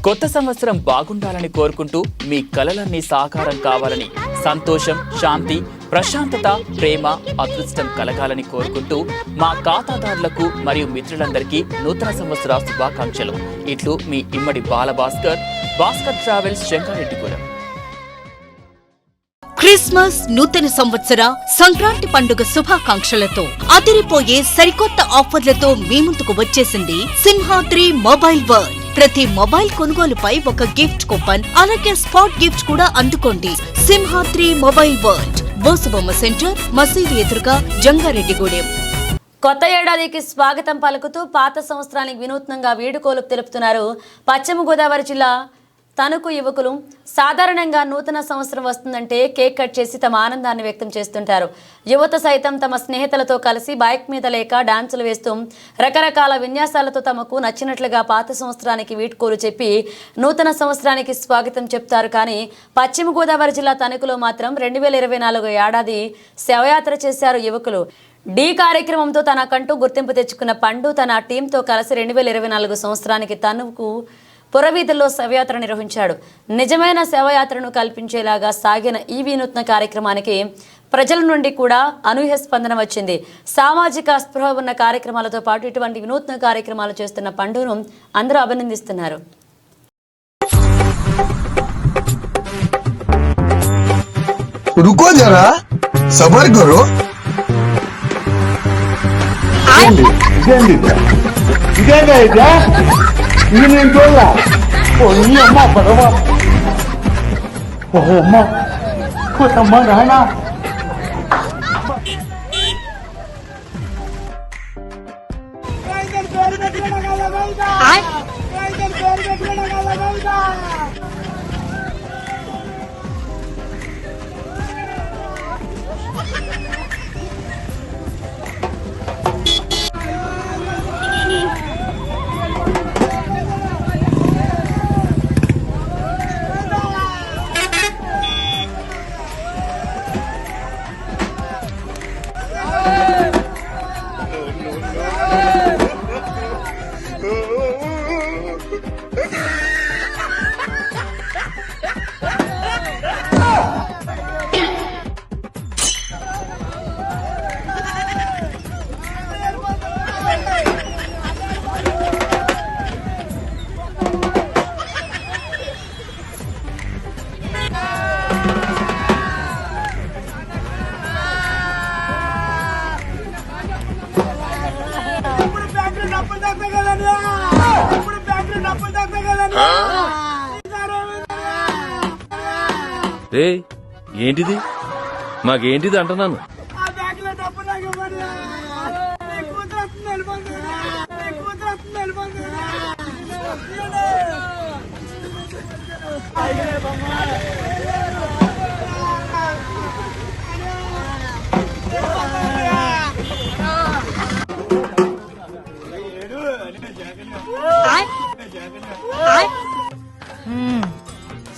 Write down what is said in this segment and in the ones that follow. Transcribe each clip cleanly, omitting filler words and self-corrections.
కొత్త సంవత్సరం బాగుండాలని కోరుకుంటూ మీ కలలన్నీ సాకారం కావాలని, సంతోషం, శాంతి, ప్రశాంతత, ప్రేమ, అదృష్టం కలగాలని కోరుకుంటూ మా ఖాతాదారులకు మరియు మిత్రులందరికీ నూతన సంవత్సర శుభాకాంక్షలు. ఇట్లు మీ ఇమ్మడి భాస్కర్ ట్రావెల్స్, జంగారెడ్డిగూడెం. క్రిస్మస్, నూతన సంవత్సర, సంక్రాంతి పండుగ శుభాకాంక్షలతో అదిరిపోయే సరికొత్త ఆఫర్లతో మీ ముందుకు వచ్చేసింది సింహాద్రి మొబైల్ వరల్డ్. ప్రతి మొబైల్ కొనుగోలుపై ఒక గిఫ్ట్ కూపన్, అలాగే స్పాట్ గిఫ్ట్ కూడా అందుకోండి. సింహాద్రి మొబైల్ వరల్డ్, బోసుబొమ్మ సెంటర్, మసీదు ఎదురుగా, జంగారెడ్డిగూడెం. కొత్త ఏడాదికి స్వాగతం పలుకుతూ పాత సంవత్సరానికి వినూత్నంగా వీడుకోలు తెలుపుతున్నారు పశ్చిమ గోదావరి జిల్లా తణుకు యువకులు. సాధారణంగా నూతన సంవత్సరం వస్తుందంటే కేక్ కట్ చేసి తమ ఆనందాన్ని వ్యక్తం చేస్తుంటారు. యువత సైతం తమ స్నేహితులతో కలిసి బైక్ మీద లేక డాన్సులు వేస్తూ రకరకాల విన్యాసాలతో తమకు నచ్చినట్లుగా పాత సంవత్సరానికి వీడ్కోలు చెప్పి నూతన సంవత్సరానికి స్వాగతం చెప్తారు. కానీ పశ్చిమ గోదావరి జిల్లా తణుకులో మాత్రం 2024 ఏడాది శవయాత్ర చేశారు యువకులు. డి కార్యక్రమంతో తనకంటూ గుర్తింపు తెచ్చుకున్న పండు తన టీంతో కలిసి 2024 సంవత్సరానికి తణుకు పురవీధుల్లో శవయాత్ర నిర్వహించాడు. నిజమైన శవయాత్రను కల్పించేలాగా సాగిన ఈ వినూత్న కార్యక్రమానికి ప్రజల నుండి కూడా అనూహ్య స్పందన వచ్చింది. సామాజిక స్పృహ ఉన్న కార్యక్రమాలతో పాటు ఇటువంటి వినూత్న కార్యక్రమాలు చేస్తున్న పండును అందరూ అభినందిస్తున్నారు. रुको जरा सबर करो. ఇది నేను చూడలా. నీ అమ్మ పడవ అమ్మ కొత్తమ్మ నాయన రే ఏంటిది మాకేంటిది అంటున్నాను.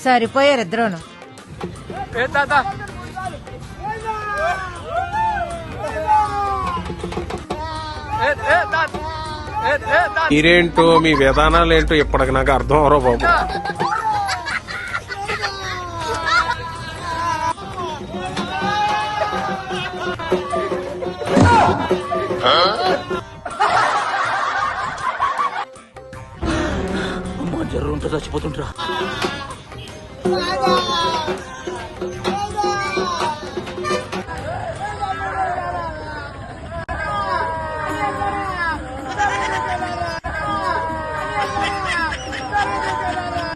సరిపోయారు ఇద్దరును. మీరేంటో మీ విధానాలేంటో ఇప్పటికి నాకు అర్థం అవరో బాబు. అమ్మా జర్రు ఉంటే చచ్చిపోతుంటరా.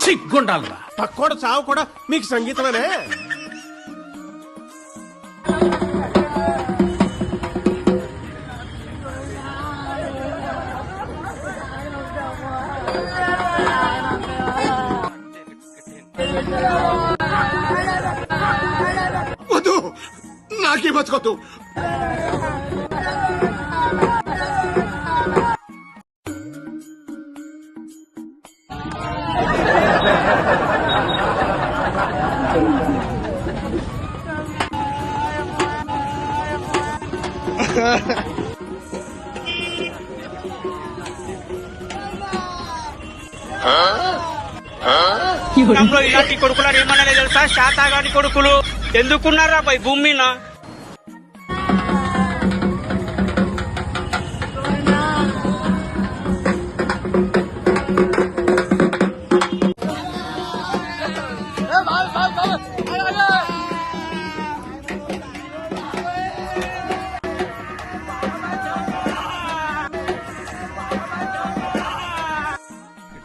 సిగ్గుండాలరా. పక్కోడు చావు కూడా మీకు సంగీతమేనే. వద్దు, నాకే బతుకొద్దు. గతంలో ఇలాంటి కొడుకులు ఏమన్నా తెలుసా? శాతాగాని కొడుకులు ఎందుకున్నారా పై భూమి మీద?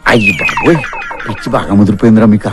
అయ్యి బాబోయ్ పిచ్చి బాగా ముదిరిపోయిందిరా మీకు